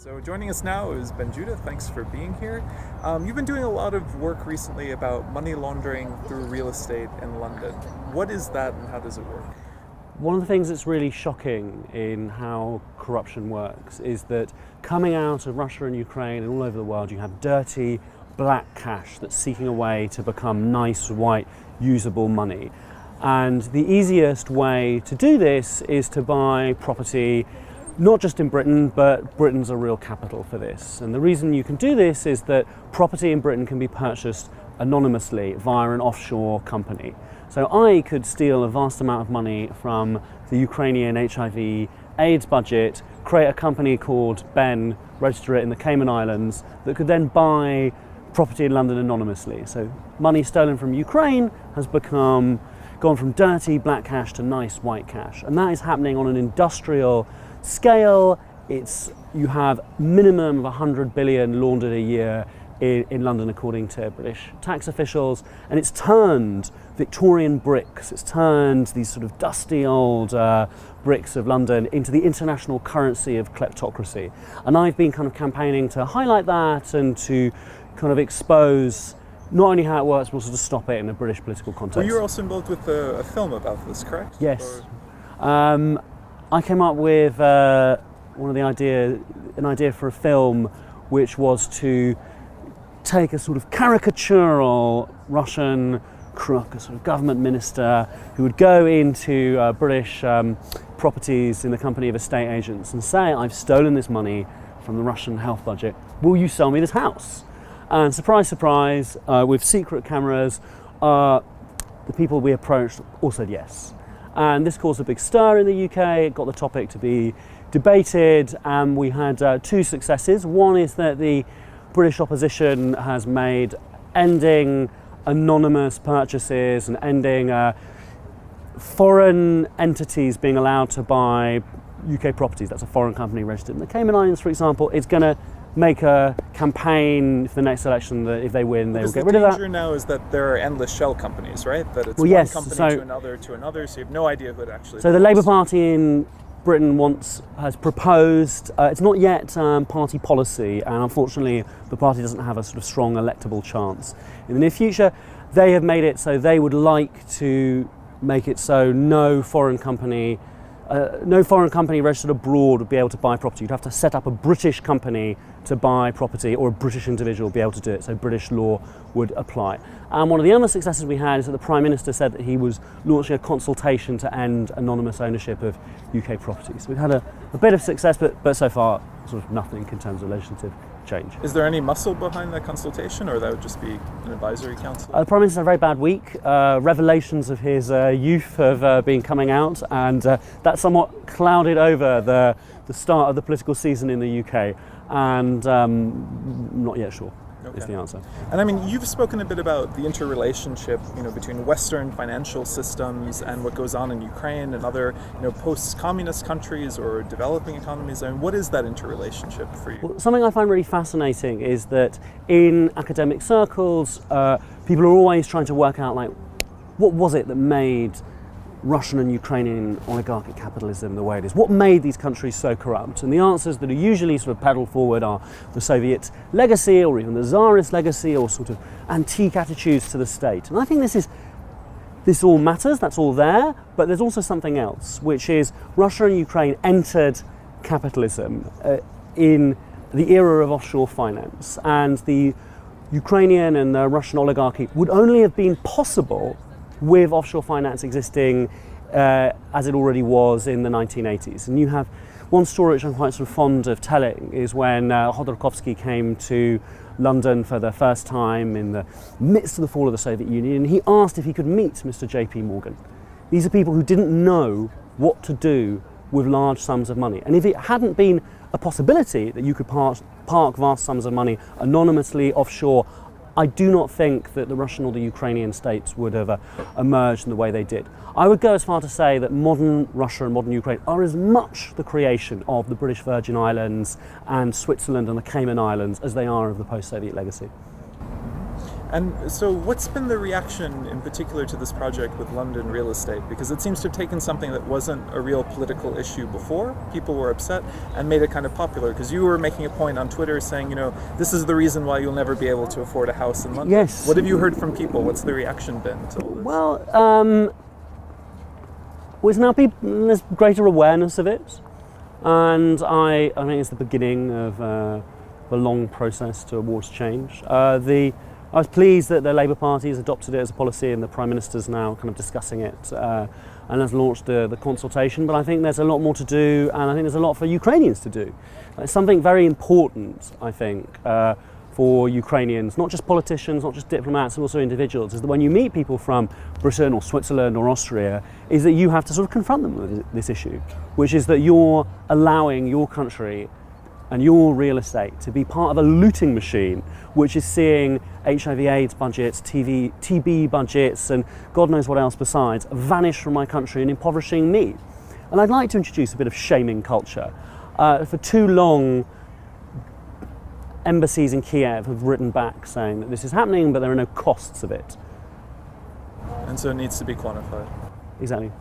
So joining us now is Ben Judah. Thanks for being here. You've been doing a lot of work recently about money laundering through real estate in London. What is that and how does it work? One of the things that's really shocking in how corruption works is that coming out of Russia and Ukraine and all over the world, you have dirty black cash that's seeking a way to become nice, white, usable money. And the easiest way to do this is to buy property, not just in Britain, but Britain's a real capital for this. And the reason you can do this is that property in Britain can be purchased anonymously via an offshore company. So I could steal a vast amount of money from the Ukrainian HIV AIDS budget, create a company called Ben, register it in the Cayman Islands, that could then buy property in London anonymously. So money stolen from Ukraine has gone from dirty black cash to nice white cash. And that is happening on an industrial scale. You have minimum of 100 billion laundered a year in London, according to British tax officials, and it's turned Victorian bricks, it's turned these sort of dusty old bricks of London into the international currency of kleptocracy. And I've been kind of campaigning to highlight that and to kind of expose not only how it works, but also to stop it in a British political context. Well, you're also involved with a film about this, correct? Yes. I came up with an idea for a film, which was to take a sort of caricatural Russian crook, a sort of government minister, who would go into British properties in the company of estate agents and say, I've stolen this money from the Russian health budget, will you sell me this house? And surprise, surprise, with secret cameras, the people we approached all said yes. And this caused a big stir in the UK, it got the topic to be debated, and we had two successes. One is that the British opposition has made ending anonymous purchases and ending foreign entities being allowed to buy UK properties. That's a foreign company registered in the Cayman Islands, for example. It's going to make a campaign for the next election that if they win, they will get rid of that. The danger now is that there are endless shell companies, right? That it's one company to another, so you have no idea who it actually is. So the Labour Party in Britain has proposed, it's not yet party policy, and unfortunately the party doesn't have a sort of strong electable chance. In the near future, they have made it so they would like to make it so no foreign company registered abroad would be able to buy property. You'd have to set up a British company to buy property, or a British individual would be able to do it, so British law would apply. And one of the other successes we had is that the Prime Minister said that he was launching a consultation to end anonymous ownership of UK properties. So we've had a bit of success, but so far sort of nothing in terms of legislative change. Is there any muscle behind that consultation, or that would just be an advisory council? The Prime Minister had a very bad week. Revelations of his youth have been coming out, and that somewhat clouded over the start of the political season in the UK, and I'm not yet sure. Okay. Is the answer. And I mean, you've spoken a bit about the interrelationship, between Western financial systems and what goes on in Ukraine and other, post-communist countries or developing economies. I mean, what is that interrelationship for you? Well, something I find really fascinating is that in academic circles, people are always trying to work out, what was it that made Russian and Ukrainian oligarchic capitalism the way it is? What made these countries so corrupt? And the answers that are usually sort of pedaled forward are the Soviet legacy, or even the Tsarist legacy, or sort of antique attitudes to the state. And I think this all matters, that's all there, but there's also something else, which is Russia and Ukraine entered capitalism in the era of offshore finance, and the Ukrainian and the Russian oligarchy would only have been possible with offshore finance existing as it already was in the 1980s. And you have one story which I'm quite sort of fond of telling is when Hromadske came to London for the first time in the midst of the fall of the Soviet Union, and he asked if he could meet Mr. J.P. Morgan. These are people who didn't know what to do with large sums of money. And if it hadn't been a possibility that you could park vast sums of money anonymously offshore, I do not think that the Russian or the Ukrainian states would have emerged in the way they did. I would go as far to say that modern Russia and modern Ukraine are as much the creation of the British Virgin Islands and Switzerland and the Cayman Islands as they are of the post-Soviet legacy. And so what's been the reaction in particular to this project with London real estate? Because it seems to have taken something that wasn't a real political issue before, people were upset, and made it kind of popular. Because you were making a point on Twitter saying, this is the reason why you'll never be able to afford a house in London. Yes. What have you heard from people? What's the reaction been to all this? Well, there's greater awareness of it, and I think it's the beginning of a long process towards change. I was pleased that the Labour Party has adopted it as a policy, and the Prime Minister's now kind of discussing it and has launched the consultation. But I think there's a lot more to do, and I think there's a lot for Ukrainians to do. It's something very important, I think, for Ukrainians, not just politicians, not just diplomats, but also individuals, is that when you meet people from Britain or Switzerland or Austria, is that you have to sort of confront them with this issue, which is that you're allowing your country and your real estate to be part of a looting machine, which is seeing HIV/AIDS budgets, TB budgets, and God knows what else besides, vanish from my country and impoverishing me. And I'd like to introduce a bit of shaming culture. For too long, embassies in Kiev have written back saying that this is happening, but there are no costs of it. And so it needs to be quantified. Exactly.